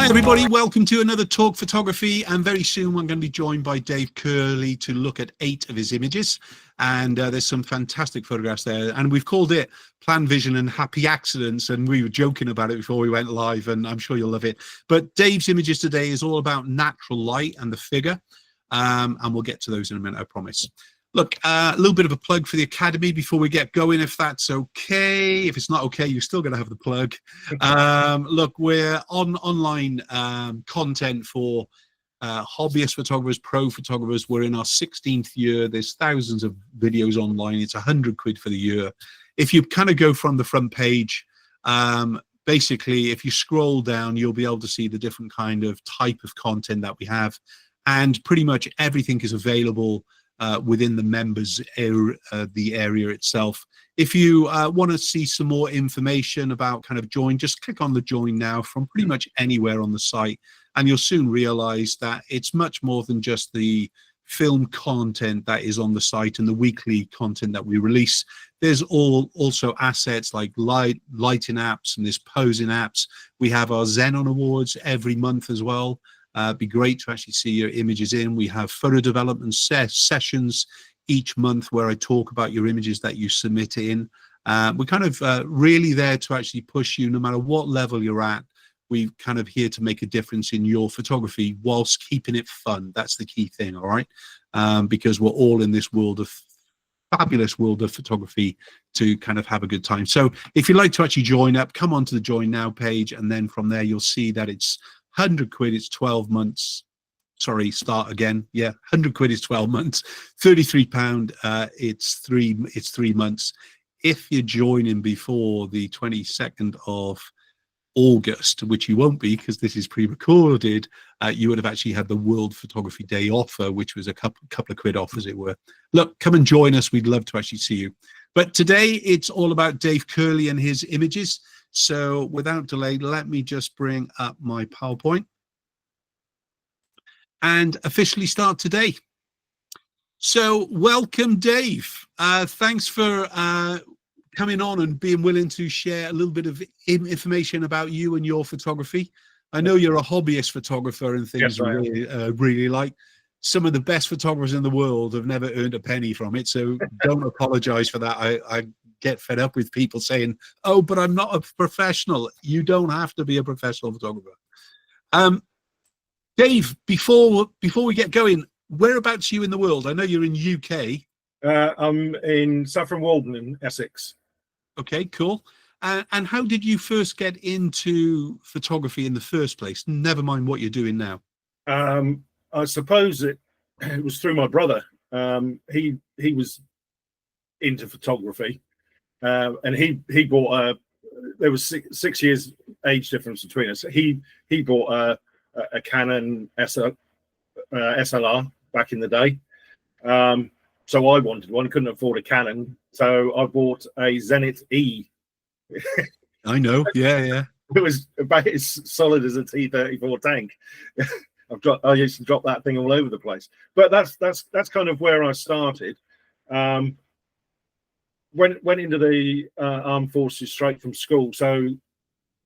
Hi everybody, welcome to another Talk Photography, and very soon we're going to be joined by Dave Kerley to look at 8 of his images, and there's some fantastic photographs there, and we've called it Plan Vision and Happy Accidents, and we were joking about it before we went live, and I'm sure you'll love it. But Dave's images today is all about natural light and the figure, and we'll get to those in a minute, I promise. Look, a little bit of a plug for the Academy before we get going, if that's okay. If it's not okay, you're still going to have the plug. Look, we're on online content for hobbyist photographers, pro photographers. We're in our 16th year. There's thousands of videos online. It's £100 for the year. If you kind of go from the front page, basically, if you scroll down, you'll be able to see the different kind of type of content that we have. And pretty much everything is available within the members area, the area itself. If you want to see some more information about kind of join, just click on the join now from pretty much anywhere on the site, and you'll soon realize that it's much more than just the film content that is on the site and the weekly content that we release. There's also assets like lighting apps and there's posing apps. We have our Xenon Awards every month as well. It'd be great to actually see your images in. We have photo development sessions each month where I talk about your images that you submit in. We're kind of really there to actually push you no matter what level you're at. We're kind of here to make a difference in your photography whilst keeping it fun. That's the key thing, all right? Because we're all in this world of fabulous world of photography to kind of have a good time. So if you'd like to actually join up, come onto the Join Now page, and then from there you'll see that it's £100, it's 12 months. Sorry, start again. Yeah, £100 is 12 months. £33, it's three months. If you're joining before the 22nd of August, which you won't be because this is pre-recorded, you would have actually had the World Photography Day offer, which was a couple of quid off, as it were. Look, come and join us. We'd love to actually see you. But today it's all about Dave Kerley and his images. So without delay, let me just bring up my PowerPoint and officially start today. So welcome, Dave. Thanks for coming on and being willing to share a little bit of information about you and your photography. I know you're a hobbyist photographer and things. Yes, really like. Some of the best photographers in the world have never earned a penny from it, so don't apologize for that. I get fed up with people saying, oh, but I'm not a professional. You don't have to be a professional photographer. Dave, before we get going, whereabouts are you in the world? I know you're in UK. I'm in Saffron Walden in Essex. Okay, cool. And how did you first get into photography in the first place? Never mind what you're doing now. I suppose it was through my brother. He was into photography, and he bought there was six years age difference between us. He bought a Canon SLR back in the day. So I wanted one, couldn't afford a Canon, so I bought a Zenith E. I know, yeah. It was about as solid as a T-34 tank. I used to drop that thing all over the place. But that's kind of where I started. Went into the armed forces straight from school, so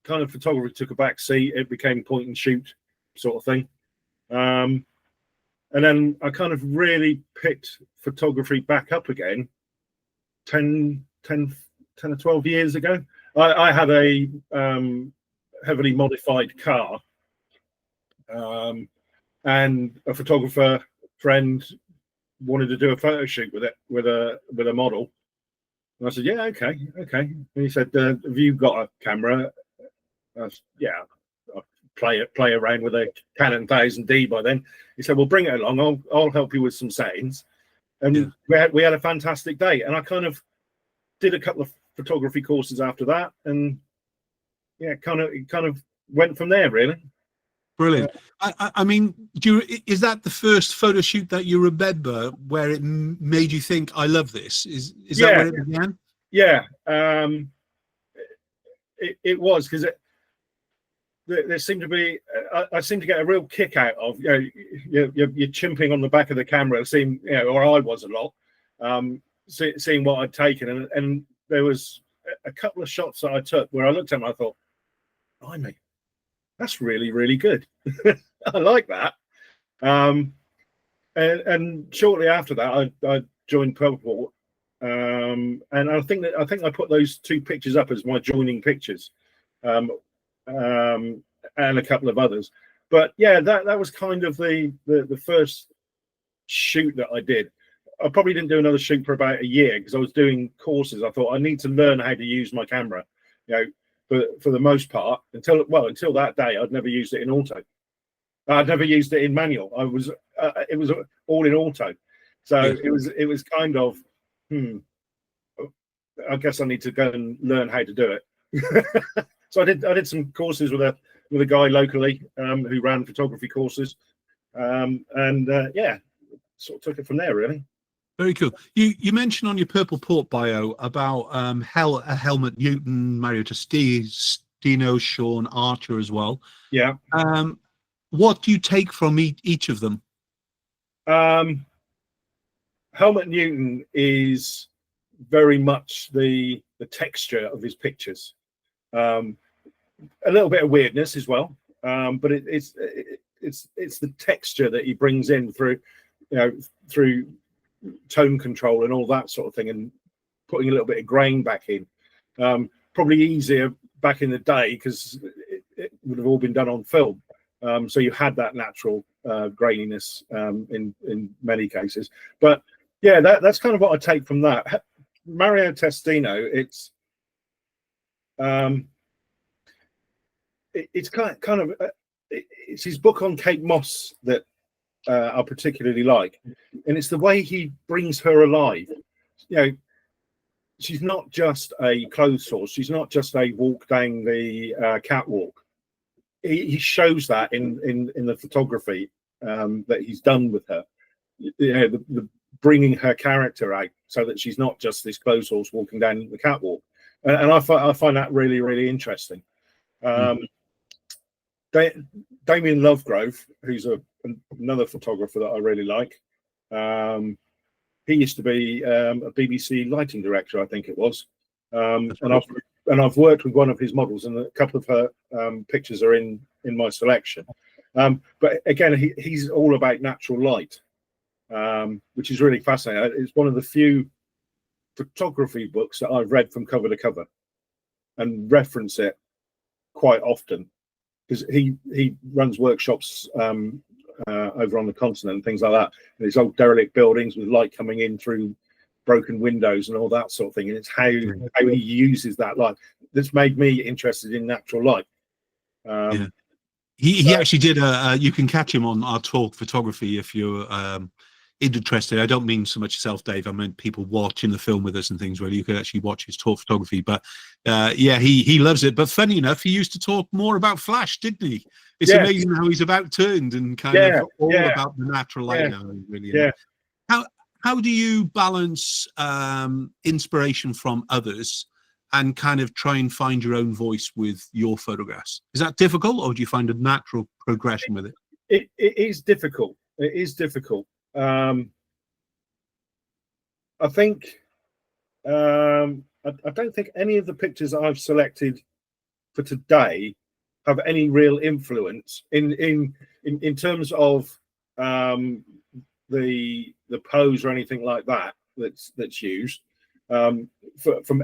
kind of photography took a back seat. It became point and shoot sort of thing. And then I kind of really picked photography back up again 10 or 12 years ago. I had a heavily modified car, and a photographer friend wanted to do a photo shoot with it, with a model. And I said, yeah, okay. And he said, have you got a camera? I said, yeah, I play around with a Canon 1000D by then. He said, well, bring it along. I'll help you with some settings. And yeah, we had a fantastic day. And I kind of did a couple of photography courses after that, and yeah, it kind of went from there, really. Brilliant. I mean, is that the first photo shoot that you remember where it made you think, I love this? Is that where it began? Yeah, it was, because there seemed to be, I seemed to get a real kick out of, you're chimping on the back of the camera, or I was a lot, seeing what I'd taken, and there was a couple of shots that I took where I looked at them and I thought, blimey, that's really, really good. I like that. And shortly after that, I joined Purple. And I think I put those 2 pictures up as my joining pictures, and a couple of others. But yeah, that was kind of the first shoot that I did. I probably didn't do another shoot for about a year because I was doing courses. I thought I need to learn how to use my camera, for the most part, until that day I'd never used it in auto. I'd never used it in manual. It was all in auto. So yeah. it was kind of, I guess I need to go and learn how to do it. So I did some courses with a guy locally who ran photography courses, and yeah, sort of took it from there really. Very cool. You mentioned on your Purple Port bio about Helmut Newton, Mario Testino, Sean Archer as well. Yeah. What do you take from each of them? Helmut Newton is very much the texture of his pictures. A little bit of weirdness as well, but it's the texture that he brings in through tone control and all that sort of thing, and putting a little bit of grain back in. Probably easier back in the day because it would have all been done on film, so you had that natural graininess in many cases. But yeah, that's kind of what I take from that. Mario Testino, it's kind of it's his book on Kate Moss that I particularly like, and it's the way he brings her alive. She's not just a clothes horse. She's not just a walk down the catwalk. He shows that in the photography that he's done with her. The bringing her character out so that she's not just this clothes horse walking down the catwalk, and I find that really, really interesting. Damien Lovegrove, who's another photographer that I really like. He used to be a BBC lighting director, I think it was. And I've worked with one of his models, and a couple of her pictures are in my selection. But again, he's all about natural light, which is really fascinating. It's one of the few photography books that I've read from cover to cover and reference it quite often, because he runs workshops over on the continent and things like that, and it's old derelict buildings with light coming in through broken windows and all that sort of thing, and it's how he uses that light that's made me interested in natural light. Yeah. He actually did you can catch him on our talk photography if you're interested. I don't mean so much yourself, Dave. I meant people watching the film with us and things, where you could actually watch his talk photography. But yeah, he loves it. But funny enough, he used to talk more about Flash, didn't he? It's amazing how he's about turned and kind of all about the natural light now. Really, how do you balance inspiration from others and kind of try and find your own voice with your photographs? Is that difficult, or do you find a natural progression with it? It is difficult. It is difficult. I think I don't think any of the pictures I've selected for today have any real influence in terms of the pose or anything like that that's used from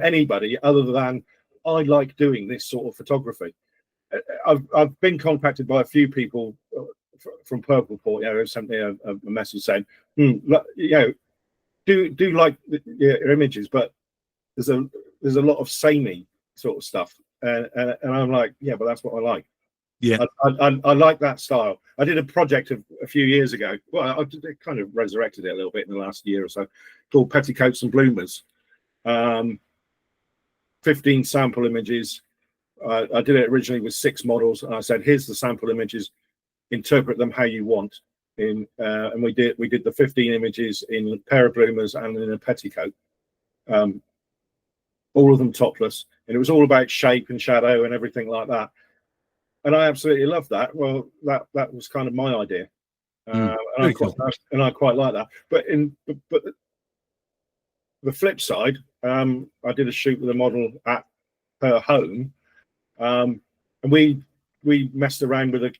anybody other than I like doing this sort of photography. I've been contacted by a few people from Purple Port, who sent me a message saying, do like your images, but there's a lot of samey sort of stuff, and I'm like, yeah, but that's what I like. Yeah, I like that style. I did a project a few years ago. Well, I kind of resurrected it a little bit in the last year or so, called Petticoats and Bloomers. 15 sample images. I did it originally with 6 models, and I said, here's the sample images, interpret them how you want. And we did the 15 images in a pair of bloomers and in a petticoat, all of them topless, and it was all about shape and shadow and everything like that. And I absolutely loved that. Well, that was kind of my idea, and I quite like that. But the flip side, I did a shoot with a model at her home, and we we messed around with a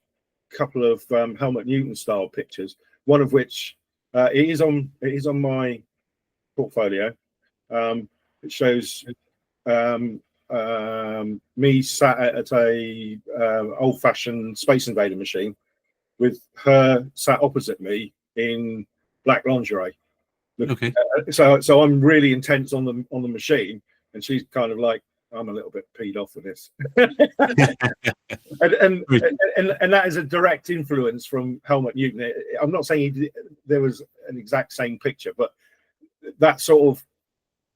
couple of Helmut Newton style pictures. One of which it is on my portfolio. It shows me sat at a old-fashioned Space Invader machine with her sat opposite me in black lingerie. Okay. So I'm really intense on the machine, and she's kind of like, I'm a little bit peed off with this. and that is a direct influence from Helmut Newton. I'm not saying there was an exact same picture, but that sort of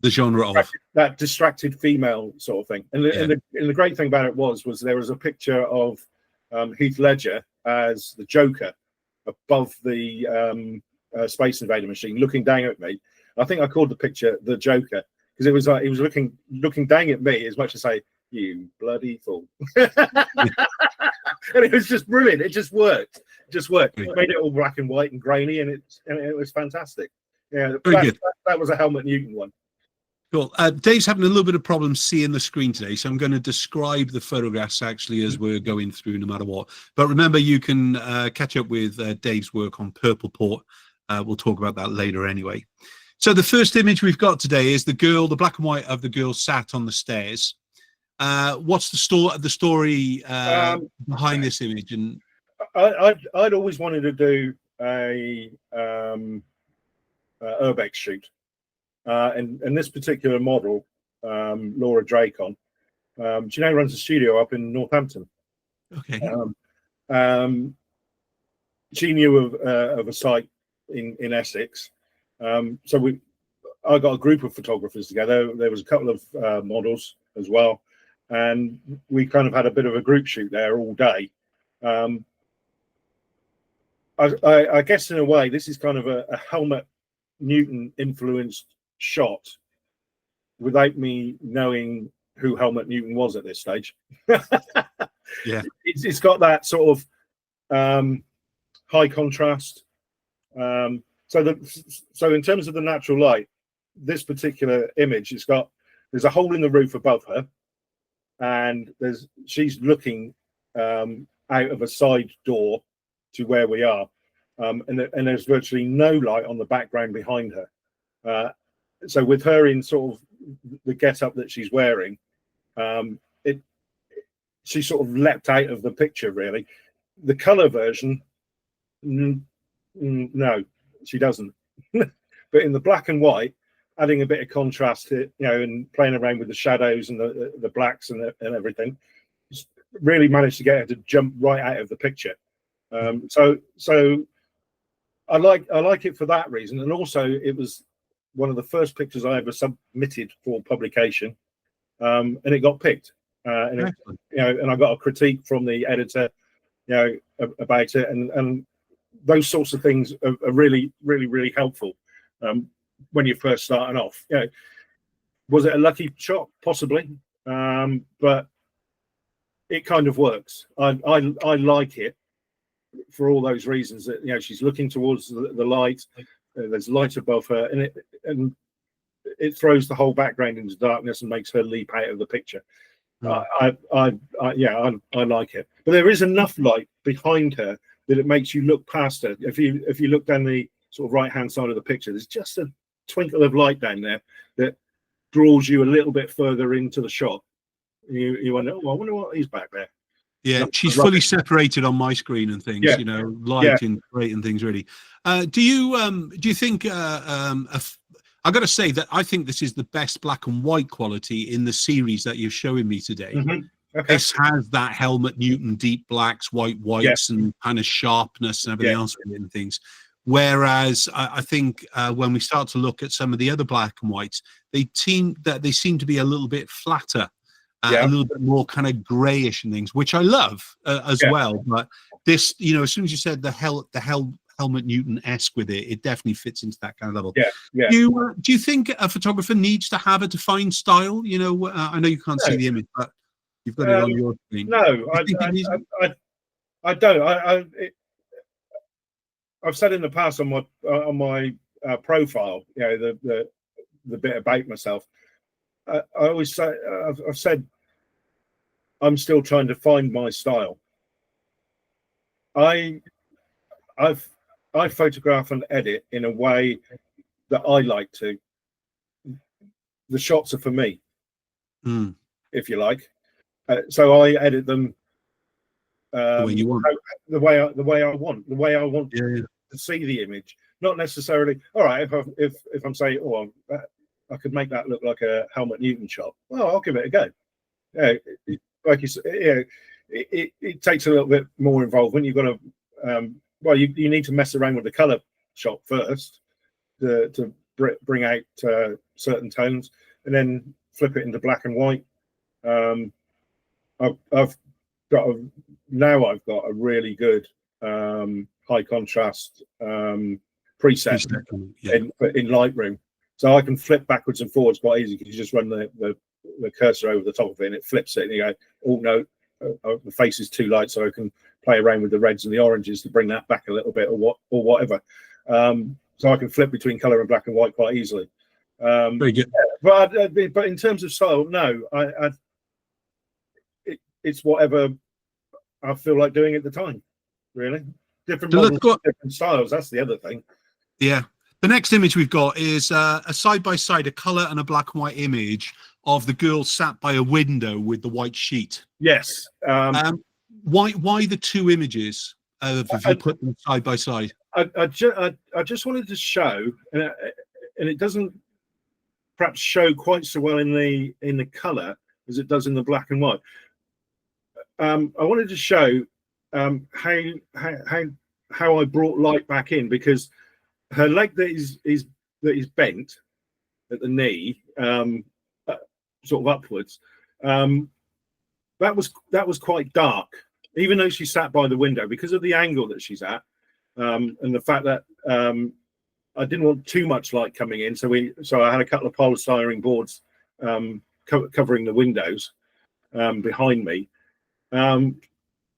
the genre of that distracted female sort of thing. And the great thing about it was there was a picture of Heath Ledger as the Joker above the Space Invader machine, looking down at me. I think I called the picture the Joker because it was like he was looking down at me as much as say, "You bloody fool." And it was just brilliant. It just worked. It made it all black and white and grainy, and it was fantastic. Yeah, that was a Helmut Newton one. Cool. Dave's having a little bit of problem seeing the screen today, so I'm going to describe the photographs actually as we're going through, no matter what. But remember, you can catch up with Dave's work on Purple Port. We'll talk about that later anyway. So the first image we've got today is the black and white of the girl sat on the stairs. What's the story behind this image? And I'd always wanted to do a urbex shoot. And this particular model, Laura Dracon, she now runs a studio up in Northampton. Okay. She knew of a site in Essex, so I got a group of photographers together. There was a couple of models as well, and we kind of had a bit of a group shoot there all day. I guess in a way, this is kind of a Helmut Newton influenced shot without me knowing who Helmut Newton was at this stage. Yeah, it's got that sort of high contrast. So in terms of the natural light, this particular image, there's a hole in the roof above her, and she's looking out of a side door to where we are, and there's virtually no light on the background behind her. So with her in sort of the get-up that she's wearing, she sort of leapt out of the picture, really. The color version, no, she doesn't. But in the black and white, adding a bit of contrast to, and playing around with the shadows and the blacks and everything, really managed to get her to jump right out of the picture. So I like it for that reason, and also it was one of the first pictures I ever submitted for publication, and it got picked. And I got a critique from the editor, about it, and those sorts of things are really, really, really helpful when you're first starting off. Was it a lucky shot? Possibly, but it kind of works. I like it for all those reasons that she's looking towards the light. There's light above her, and it throws the whole background into darkness and makes her leap out of the picture. I like it, but there is enough light behind her that it makes you look past her. If you look down the sort of right hand side of the picture, there's just a twinkle of light down there that draws you a little bit further into the shot. You wonder, I wonder what he's back there. Yeah, she's fully separated on my screen and things. Light and great and things really. Do you think? I got to say that I think this is the best black and white quality in the series that you're showing me today. Mm-hmm. Okay. This has that Helmut Newton deep blacks, whites, and kind of sharpness and everything else with it and things. Whereas I think when we start to look at some of the other black and whites, they seem to be a little bit flatter. A little bit more kind of grayish and things, which I love as well. But this, as soon as you said the Helmut Newton-esque with it, it definitely fits into that kind of level. Do you think a photographer needs to have a defined style? I know you can't see the image, but you've got it on your screen. No, I don't. I've said in the past on my profile, the bit about myself. I always say, I've said, I'm still trying to find my style. I photograph and edit in a way that I like to. The shots are for me, if you like. So I edit them the way you want, the way I want to see the image. Not necessarily. All right, if I'm saying, oh, I could make that look like a Helmut Newton shot. Well, I'll give it a go. Yeah, like you said, yeah, it takes a little bit more involvement. You've got to, well, you need to mess around with the color shot first to bring out certain tones, and then flip it into black and white. I've got a really good high contrast preset in Lightroom, so I can flip backwards and forwards quite easy because you just run the cursor over the top of it and it flips it, and you go, oh no, the face is too light, so I can play around with the reds and the oranges to bring that back a little bit, or whatever. So I can flip between color and black and white quite easily. Very good. But in terms of style, no, it's whatever I feel like doing at the time. Really, different models, different styles. That's the other thing. Yeah. The next image we've got is a side-by-side, a color and a black and white image of the girl sat by a window with the white sheet. Yes. Why the two images? If you put them side by side. I just wanted to show, and it doesn't perhaps show quite so well in the color as it does in the black and white. I wanted to show how I brought light back in, because her leg that is bent at the knee, sort of upwards, that was quite dark, even though she sat by the window, because of the angle that she's at, and the fact that I didn't want too much light coming in, so I had a couple of polystyrene boards covering the windows behind me, and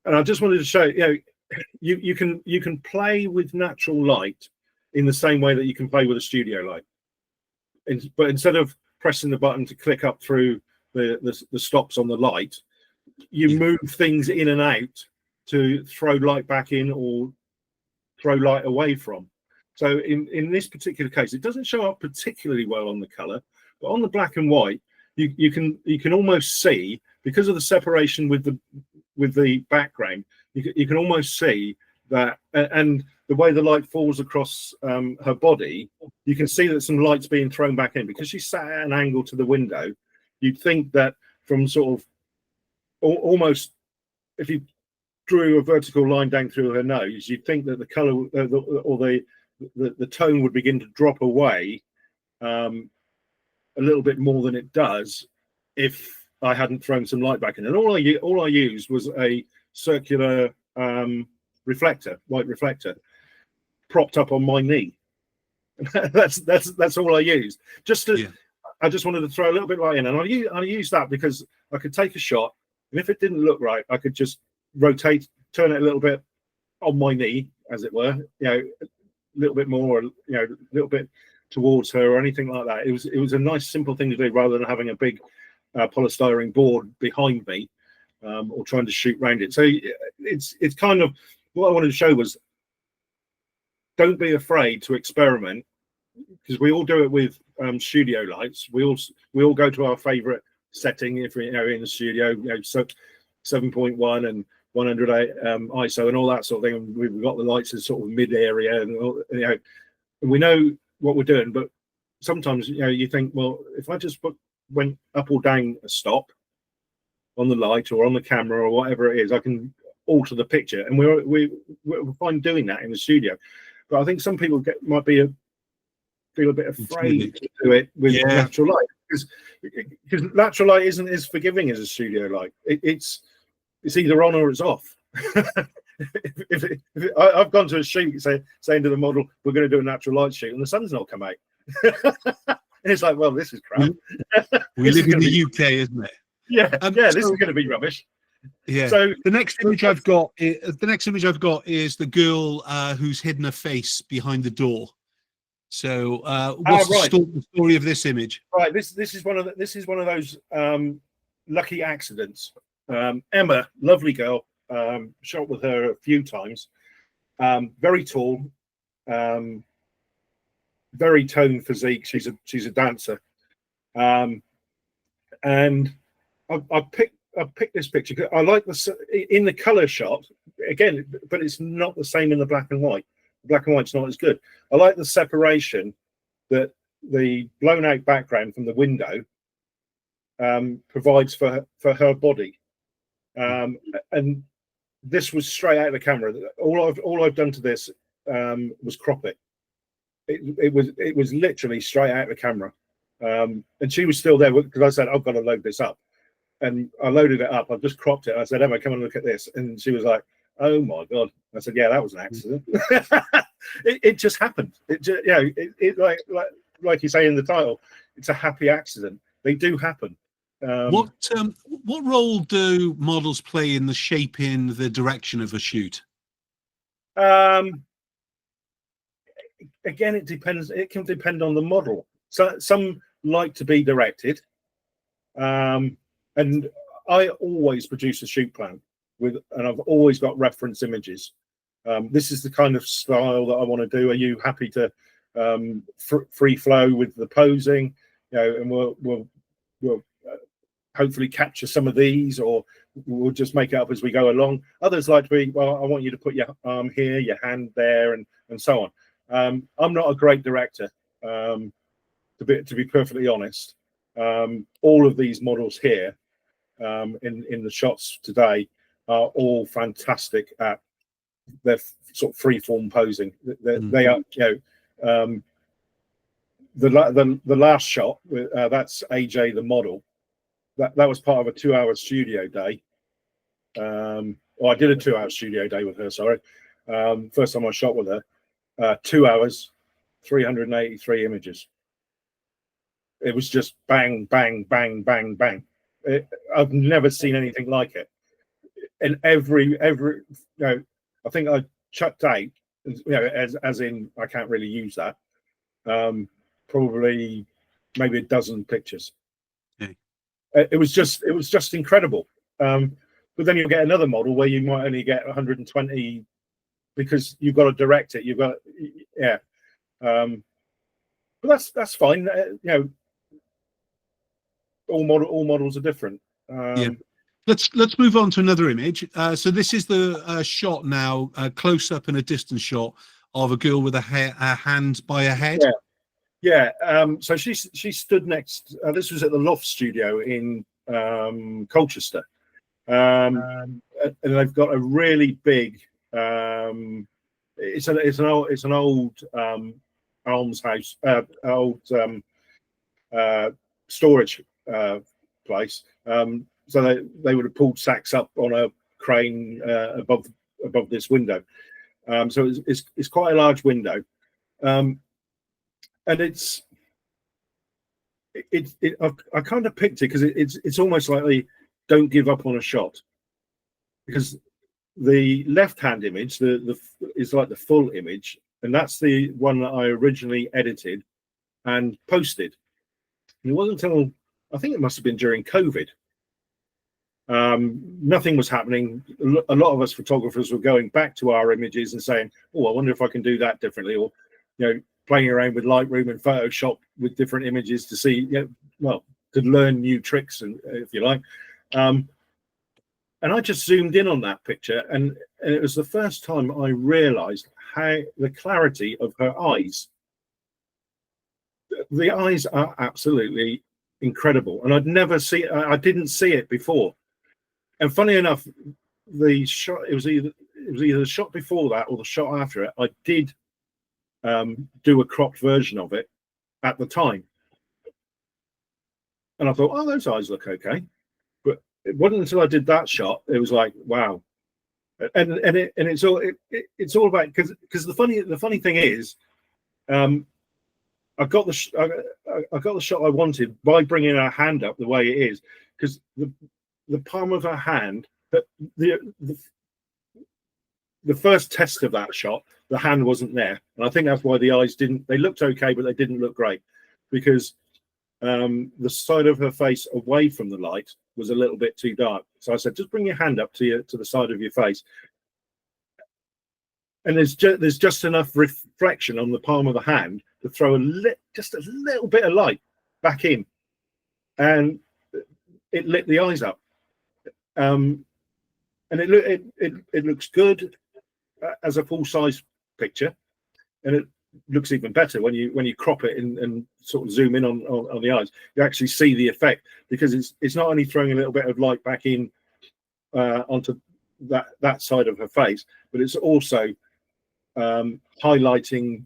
I just wanted to show, you can play with natural light in the same way that you can play with a studio light, but instead of pressing the button to click up through the stops on the light, you move things in and out to throw light back in or throw light away from. So in this particular case, it doesn't show up particularly well on the color, but on the black and white, you can almost see, because of the separation with the background, you can almost see that, and the way the light falls across her body, you can see that some light's being thrown back in, because she sat at an angle to the window. You'd think that from sort of almost, if you drew a vertical line down through her nose, you'd think that the color or the tone would begin to drop away a little bit more than it does if I hadn't thrown some light back in. And all I used was a circular white reflector, propped up on my knee. that's all I used. I just wanted to throw a little bit of light in, and I use that because I could take a shot, and if it didn't look right, I could just rotate, turn it a little bit on my knee, as it were, a little bit more, a little bit towards her or anything like that. It was a nice simple thing to do, rather than having a big polystyrene board behind me, or trying to shoot around it. So it's kind of what I wanted to show was, don't be afraid to experiment, because we all do it with studio lights. We all go to our favorite setting if we're in the studio, so 7.1 and 100 ISO and all that sort of thing. And we've got the lights in sort of mid area, and and we know what we're doing. But sometimes you think, well, if I just went up or down a stop on the light or on the camera or whatever it is, I can alter the picture, and we're fine doing that in the studio. But I think some people might feel a bit afraid to do it with natural light, because natural light isn't as forgiving as a studio light. It's either on or it's off. I've gone to a shoot saying to the model, we're going to do a natural light shoot, and the sun's not come out. And it's like, well, this is crap. We live in the UK, isn't it? Yeah, this is going to be rubbish. Yeah. So the next image I've got is the girl who's hidden her face behind the door. So what's the story of this image? Right. This is one of those lucky accidents. Emma, lovely girl. shot with her a few times. Very tall, very toned physique. She's a dancer, and I picked this picture. I like in the color shot again, but it's not the same in the black and white. The black and white's not as good. I like the separation that the blown out background from the window provides for her body, and this was straight out of the camera. All I've done to this was crop it. It was literally straight out of the camera, and she was still there because I said I've got to load this up, and I loaded it up. I've just cropped it. I said, Emma, come and look at this, and she was like, oh my god. I said, yeah, that was an accident. It just happened. Like you say in the title, it's a happy accident. They do happen. What role do models play in the shaping the direction of a shoot? Again, it depends. It can depend on the model. So some like to be directed, and I always produce a shoot plan and I've always got reference images. This is the kind of style that I want to do. Are you happy to free flow with the posing? And we'll hopefully capture some of these, or we'll just make it up as we go along. Others like to be, well, I want you to put your arm here, your hand there, and so on. I'm not a great director, to be perfectly honest. All of these models here in the shots today are all fantastic at their sort of free-form posing. They are, the last shot, that's AJ the model. That was part of a 2-hour studio day. I did a 2-hour studio day with her. Sorry, first time I shot with her. 2 hours, 383 images. It was just bang, bang, bang, bang, bang. I've never seen anything like it. And every I think I chucked out, as in I can't really use that. Probably maybe a dozen pictures. Okay. It was just incredible. But then you get another model where you might only get 120 because you've got to direct it. You've got, but that's fine. All models are different. Let's move on to another image. So this is the shot now, close up and a distance shot of a girl with a hand by her head. So she stood next. This was at the Loft Studio in Colchester, and they've got a really big. It's an old almshouse, old storage place. So they would have pulled sacks up on a crane above this window. So it's quite a large window, and I kind of picked it because it's almost like they don't give up on a shot, because the left-hand image is like the full image, and that's the one that I originally edited and posted. And it wasn't until I think it must have been during COVID. Nothing was happening. A lot of us photographers were going back to our images and saying, "Oh, I wonder if I can do that differently," or playing around with Lightroom and Photoshop with different images to see, to learn new tricks, and if you like. And I just zoomed in on that picture, and it was the first time I realised how the clarity of her eyes. The eyes are absolutely incredible, and I didn't see it before. And funny enough, the shot, it was either the shot before that or the shot after it, I did do a cropped version of it at the time, and I thought, oh, those eyes look okay. But it wasn't until I did that shot, it was like, wow. And it's all about, because the funny thing is, I got the shot I wanted by bringing her hand up the way it is, because the palm of her hand, the first test of that shot, the hand wasn't there, and I think that's why the eyes didn't. They looked okay, but they didn't look great, because the side of her face away from the light was a little bit too dark. So I said, just bring your hand up to the side of your face, and there's just enough reflection on the palm of the hand to throw just a little bit of light back in, and it lit the eyes up. And it looks good as a full size picture, and it looks even better when you crop it and sort of zoom in on the eyes. You actually see the effect, because it's not only throwing a little bit of light back in onto that side of her face, but it's also highlighting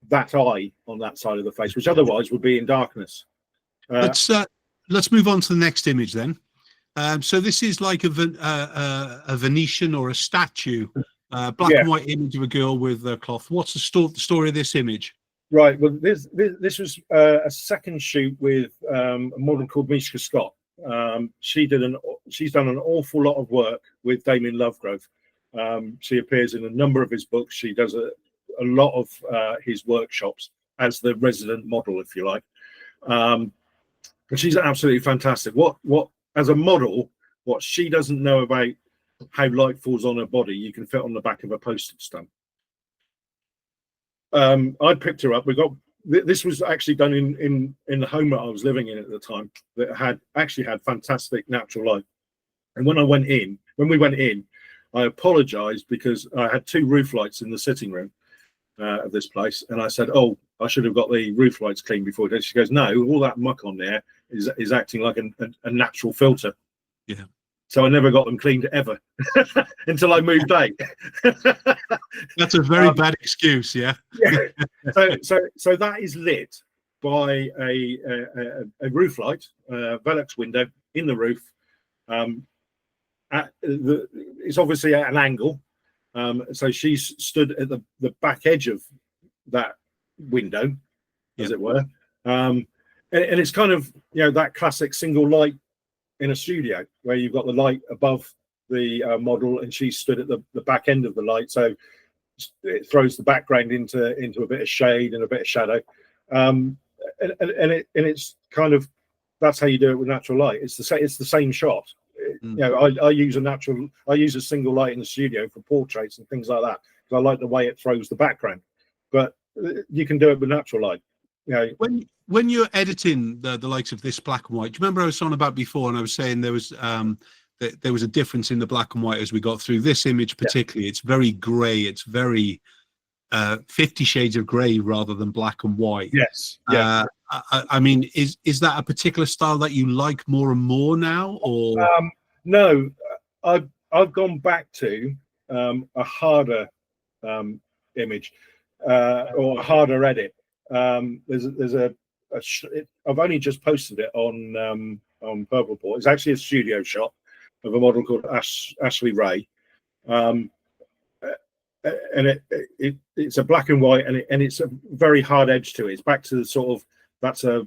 that eye on that side of the face, which otherwise would be in darkness. Let's move on to the next image then. So this is like a Venetian or a statue, black and white image of a girl with a cloth. What's the story of this image? Right. Well, this was a second shoot with a model called Mishka Scott. She's done an awful lot of work with Damien Lovegrove. She appears in a number of his books. She does a lot of his workshops as the resident model, if you like. And she's absolutely fantastic. What as a model, what she doesn't know about how light falls on her body, you can fit on the back of a postage stamp. I picked her up. This was actually done in the home that I was living in at the time, that had fantastic natural light. And when we went in, I apologized because I had 2 roof lights in the sitting room of this place, and I said, "Oh, I should have got the roof lights cleaned before." She goes, "No, all that muck on there is acting like a natural filter." Yeah. So I never got them cleaned ever until I moved out. That's a very bad excuse, yeah. Yeah. So that is lit by a roof light, Velux window in the roof. It's obviously at an angle. So she's stood at the back edge of that window, as it were. And it's kind of, that classic single light in a studio where you've got the light above the model, and she's stood at the back end of the light. So it throws the background into a bit of shade and a bit of shadow. And it's kind of, that's how you do it with natural light. It's the same shot. I use a single light in the studio for portraits and things like that, because I like the way it throws the background. But you can do it with natural light. When you're editing the likes of this black and white, do you remember I was on about before, and I was saying there was a difference in the black and white as we got through this image particularly. It's very grey. It's very 50 shades of grey rather than black and white. Yes. Yeah. I mean, is that a particular style that you like more and more now, or? No, I've gone back to a harder image or a harder edit. I've only just posted it on Purple Port. It's actually a studio shot of a model called Ashley Ray, and it's a black and white, and it's a very hard edge to it. It's back to the sort of, that's a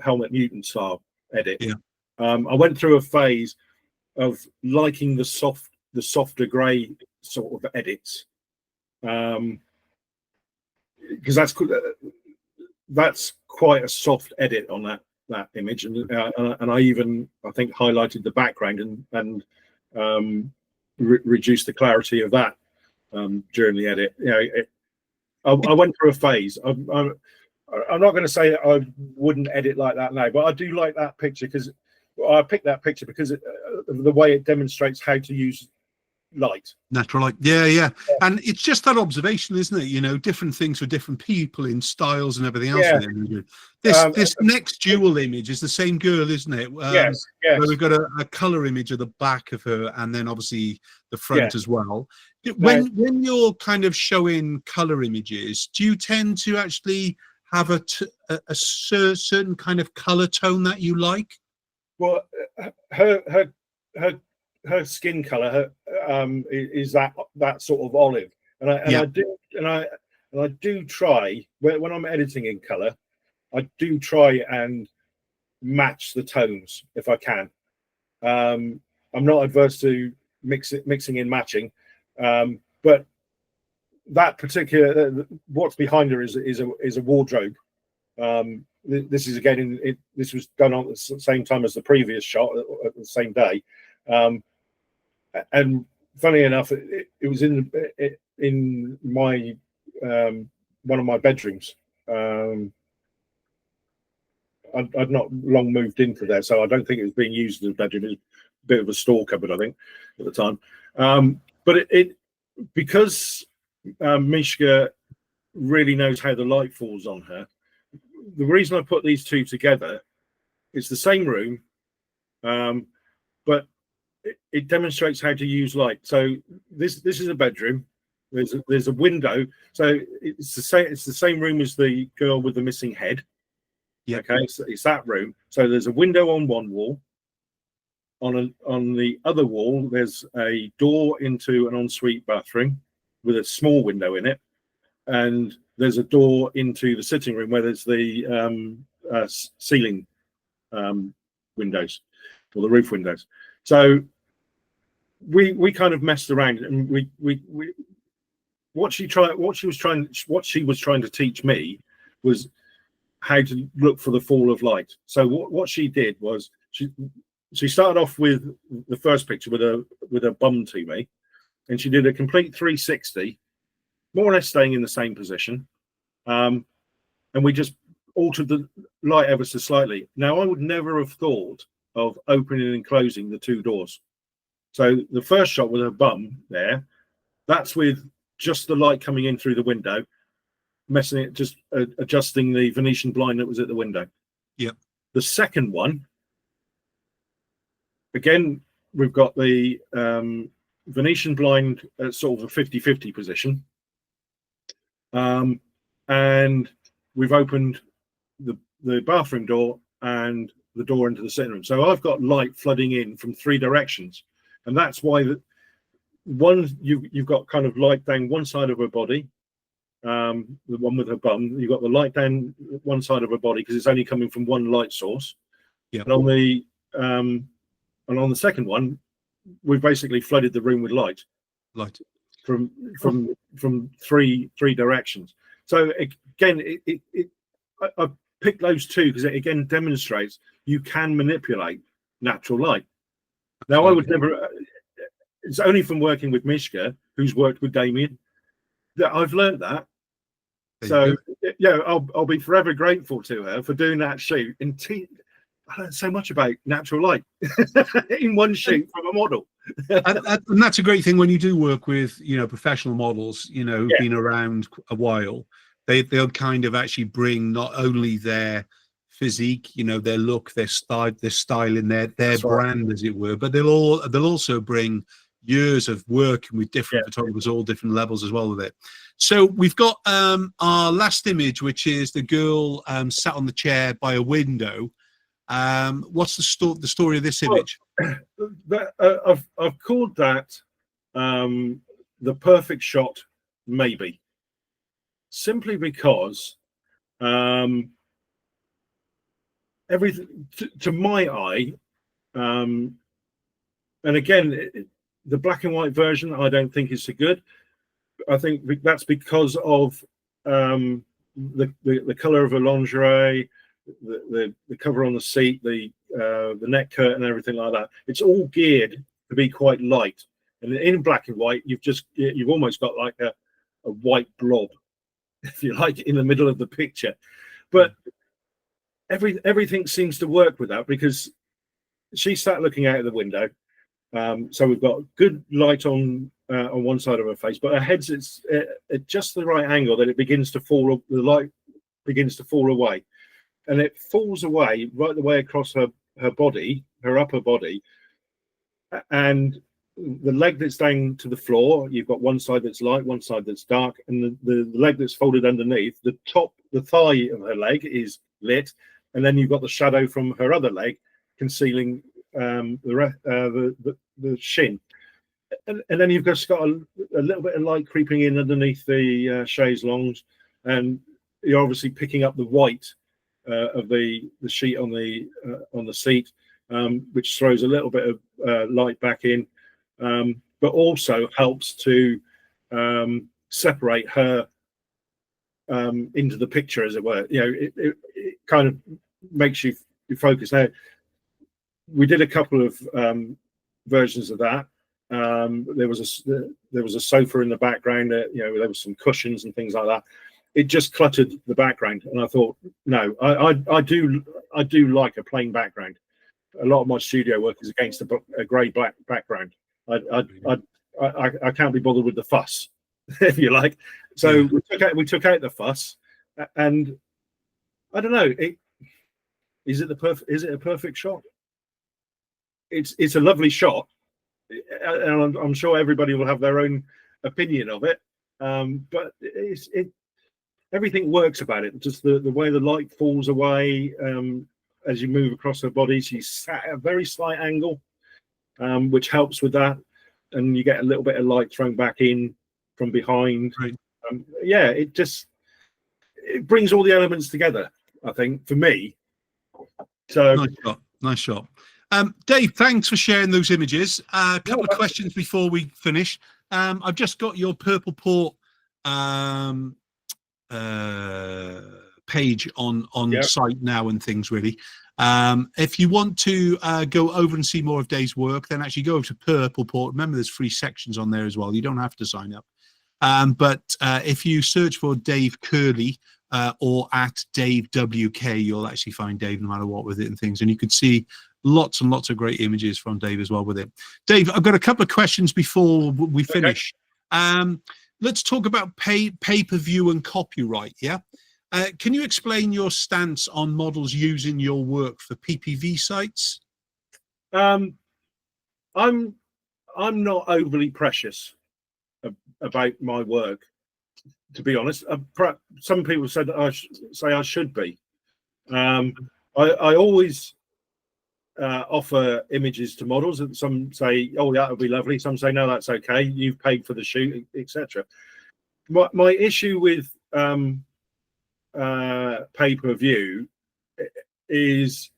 Helmut Newton style edit. Yeah. I went through a phase of liking the softer grey sort of edits, because that's quite a soft edit on that image, and I think highlighted the background and reduced the clarity of that during the edit. I went through a phase. I'm not going to say I wouldn't edit like that now, but I do like that picture, because I picked that picture because of the way it demonstrates how to use light, natural light. Yeah. And it's just that observation, isn't it? Different things for different people in styles and everything else. This next dual image is the same girl, isn't it? Yes. Where we've got a color image of the back of her, and then obviously the front as well. When you're kind of showing color images, do you tend to actually have a certain kind of color tone that you like? Well, her skin color is that sort of olive, and I do try, when I'm editing in color, I do try and match the tones if I can. I'm not adverse to mixing and matching, but that particular, what's behind her is a wardrobe. This is again this was done on the same time as the previous shot at the same day, And funny enough, it was in my one of my bedrooms. I'd not long moved into there, so I don't think it was being used as a bedroom. It was a bit of a store cupboard, I think, at the time. But because Mishka really knows how the light falls on her. The reason I put these two together, it's the same room, but it demonstrates how to use light. So this is a bedroom. There's a window. So it's the same room as the girl with the missing head. Yeah. Okay, so it's that room. So there's a window on one wall. On the other wall, there's a door into an ensuite bathroom with a small window in it, and there's a door into the sitting room where there's the ceiling windows or the roof windows. So we kind of messed around, and we what she was trying to teach me was how to look for the fall of light. So what she did was she started off with the first picture with a bum to me, and she did a complete 360, more or less staying in the same position, and we just altered the light ever so slightly. Now I would never have thought of opening and closing the two doors. So the first shot with her bum there, that's with just the light coming in through the window, just adjusting the Venetian blind that was at the window. Yep. The second one, again, we've got the Venetian blind at sort of a 50-50 position. And we've opened the bathroom door and the door into the sitting room. So I've got light flooding in from three directions. And that's why you've got kind of light down one side of her body, the one with her bum. You've got the light down one side of her body because it's only coming from one light source. Yeah. And on the second one, we've basically flooded the room with light from three directions. So again, I picked those two because it again demonstrates you can manipulate natural light. Now, I would never. It's only from working with Mishka, who's worked with Damien, that I've learned that. So yeah, I'll be forever grateful to her for doing that shoot. And I learned so much about natural light in one shoot from a model. And that's a great thing when you do work with professional models, who've been around a while. They'll kind of actually bring not only their physique, their look, their style in their brand, as it were, but they'll also bring years of working with different photographers, all different levels as well with it. So we've got our last image, which is the girl sat on the chair by a window. What's the story of this image? I've called that the perfect shot, maybe, simply because everything to my eye, and again, the black and white version I don't think is so good. I think that's because of the color of her lingerie, the cover on the seat, the neck curtain, and everything like that. It's all geared to be quite light, and in black and white, you've almost got like a white blob, if you like, in the middle of the picture. But everything seems to work with that because she sat looking out of the window. So we've got good light on one side of her face, but her head's at just the right angle that it begins to fall. The light begins to fall away, and it falls away right the way across her body, her upper body, and the leg that's down to the floor. You've got one side that's light, one side that's dark, and the leg that's folded underneath. The thigh of her leg is lit, and then you've got the shadow from her other leg concealing the shin, and then you've just got a little bit of light creeping in underneath the chaise longue, and you're obviously picking up the white of the sheet on the seat, which throws a little bit of light back in, but also helps to separate her into the picture, as it were. It kind of makes you focus. Now, we did a couple of versions of that. There was a sofa in the background. There was some cushions and things like that. It just cluttered the background, and I thought, no, I do like a plain background. A lot of my studio work is against a grey black background. I can't be bothered with the fuss, if you like. So we took out the fuss, and I don't know. Is it a perfect shot? It's a lovely shot, and I'm sure everybody will have their own opinion of it. But everything works about it. Just the way the light falls away as you move across her body. She's sat at a very slight angle, which helps with that, and you get a little bit of light thrown back in from behind. Right. It brings all the elements together, I think, for me. So nice shot. Dave, thanks for sharing those images. A couple of questions before we finish. I've just got your Purple Port page on site now and things, really. If you want to go over and see more of Dave's work, then actually go over to Purple Port. Remember, there's free sections on there as well. You don't have to sign up. But if you search for Dave Kerley or at Dave WK, you'll actually find Dave no matter what with it and things. And you could see lots and lots of great images from Dave as well with it. Dave, I've got a couple of questions before we finish. Okay. Let's talk about pay-per-view and copyright, yeah? Can you explain your stance on models using your work for PPV sites? I'm not overly precious about my work, to be honest. Some people said that I should be. I always offer images to models, and some say, "Oh, that would be lovely." Some say, "No, that's okay. You've paid for the shoot," etc. My issue with pay-per-view is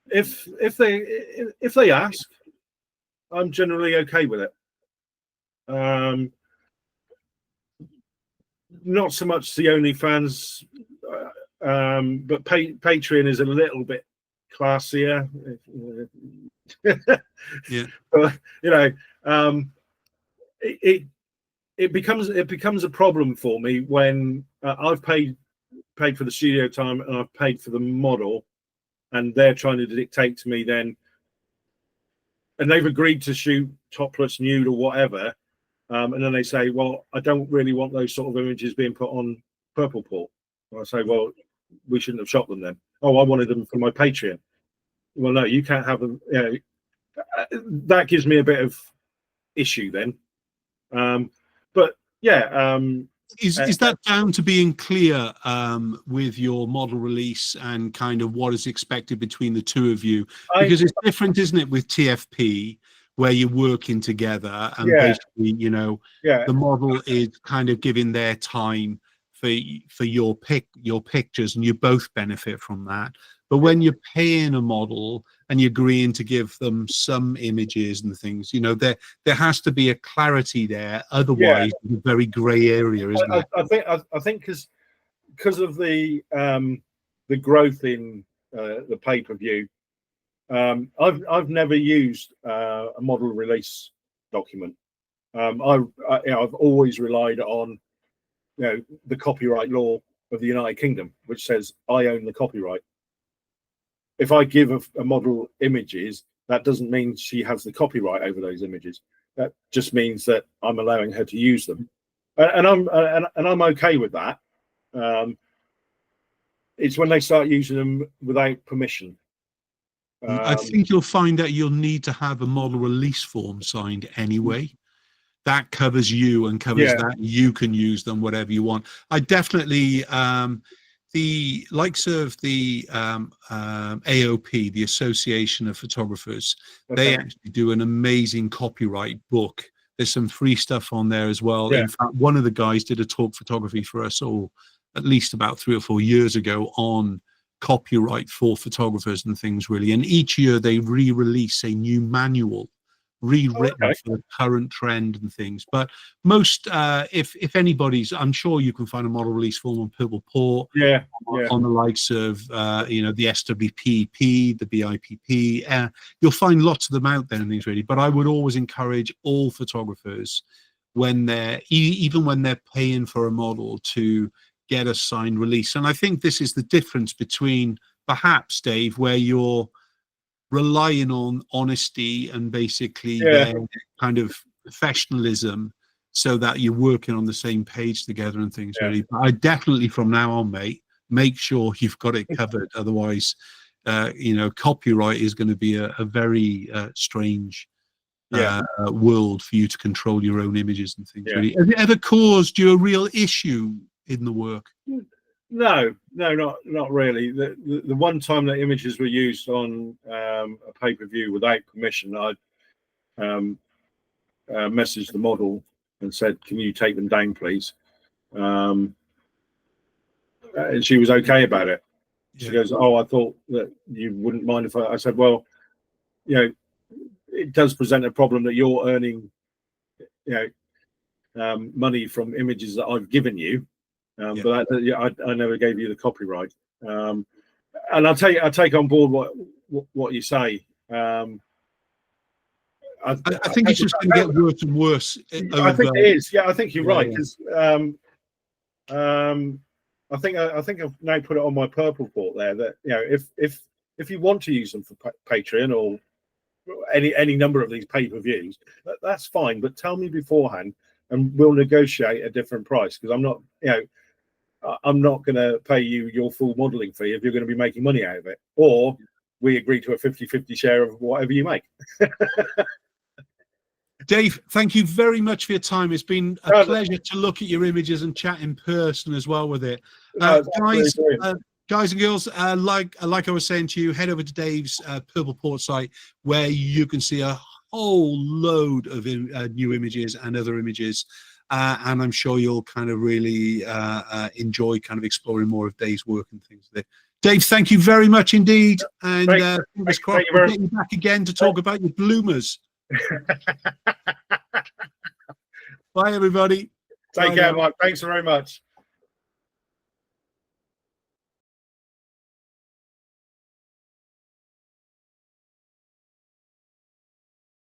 if they ask, I'm generally okay with it. Not so much the OnlyFans, but Patreon is a little bit classier. Yeah. But, it becomes a problem for me when I've paid for the studio time and I've paid for the model, and they're trying to dictate to me then, and they've agreed to shoot topless, nude, or whatever, and then they say, "Well, I don't really want those sort of images being put on Purple Port." And I say, "Well, we shouldn't have shot them then." "Oh, I wanted them for my Patreon." Well, no, you can't have them. That gives me a bit of issue then. But yeah, is that down to being clear with your model release and kind of what is expected between the two of you? Because it's different, isn't it, with TFP, where you're working together and basically, the model is kind of giving their time for your pictures, and you both benefit from that. But when you're paying a model and you're agreeing to give them some images and things, there has to be a clarity there. Otherwise, it's a very grey area, isn't it? I think because of the growth in the pay-per-view, I've never used a model release document. I've always relied on the copyright law of the United Kingdom, which says I own the copyright. If I give a model images, that doesn't mean she has the copyright over those images. That just means that I'm allowing her to use them, and I'm okay with that. It's when they start using them without permission. I think you'll find that you'll need to have a model release form signed anyway. That covers you and covers that you can use them whatever you want. I definitely the likes of the AOP, the Association of Photographers, they actually do an amazing copyright book. There's some free stuff on there as well. In fact, one of the guys did a talk photography for us all at least about 3 or 4 years ago on copyright for photographers and things, really. And each year they re-release a new manual rewritten Okay. for the current trend and things. But most, if anybody's, I'm sure you can find a model release form on Purple Port, Yeah. on the likes of the SWPP, the BIPP. You'll find lots of them out there and things really. But I would always encourage all photographers, when they're even when they're paying for a model, to get a signed release. And I think this is the difference between perhaps, Dave, where you're relying on honesty and basically their kind of professionalism, so that you're working on the same page together and things really. But I definitely, from now on, mate, make sure you've got it covered. Otherwise, copyright is going to be a very strange world for you to control your own images and things really. Has it ever caused you a real issue in the work? No, not really. The one time that images were used on a pay-per-view without permission, I messaged the model and said, "Can you take them down, please?" And she was okay about it. She goes, "Oh, I thought that you wouldn't mind if I said, well, it does present a problem that you're earning, money from images that I've given you, but I never gave you the copyright." And I take on board what you say. I think it's just going to get worse and worse. I think it is. Yeah, I think you're right. Because I think I've now put it on my Purple Port there that if you want to use them for Patreon or any number of these pay-per-views, that's fine. But tell me beforehand, and we'll negotiate a different price, because I'm not going to pay you your full modeling fee if you're going to be making money out of it, or we agree to a 50-50 share of whatever you make. Dave, thank you very much for your time. It's been a pleasure to look at your images and chat in person as well with it. Guys and girls, like I was saying to you, head over to Dave's Purple Port site, where you can see a whole load of new images and other images. And I'm sure you'll kind of really enjoy kind of exploring more of Dave's work and things there. Dave, thank you very much indeed. And fingers crossed, we'll get you back again to talk about your bloomers. Bye, everybody. Take care, Mike. Thanks very much.